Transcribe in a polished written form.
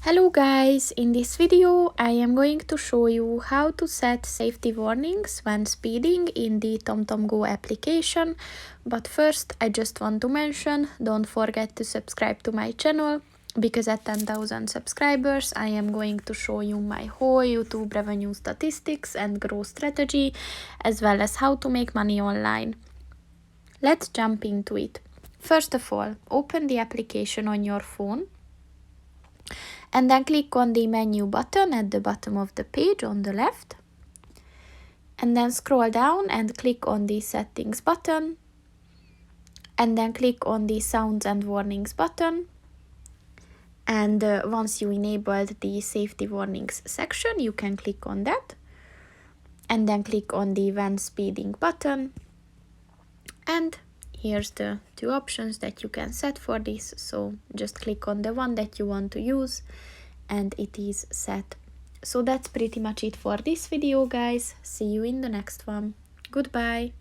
Hello guys, in this video I am going to show you how to set safety warnings when speeding in the TomTom Go application. But first I just want to mention, don't forget to subscribe to my channel, because at 10,000 subscribers I am going to show you my whole YouTube revenue statistics and growth strategy, as well as how to make money online. Let's jump into it. First of all, open the application on your phone. And then click on the menu button at the bottom of the page on the left. And then scroll down and click on the settings button. And then click on the sounds and warnings button. And once you enabled the safety warnings section, you can click on that. And then click on the when speeding button. And here's the two options that you can set for this. So just click on the one that you want to use and it is set. So that's pretty much it for this video, guys. See you in the next one. Goodbye.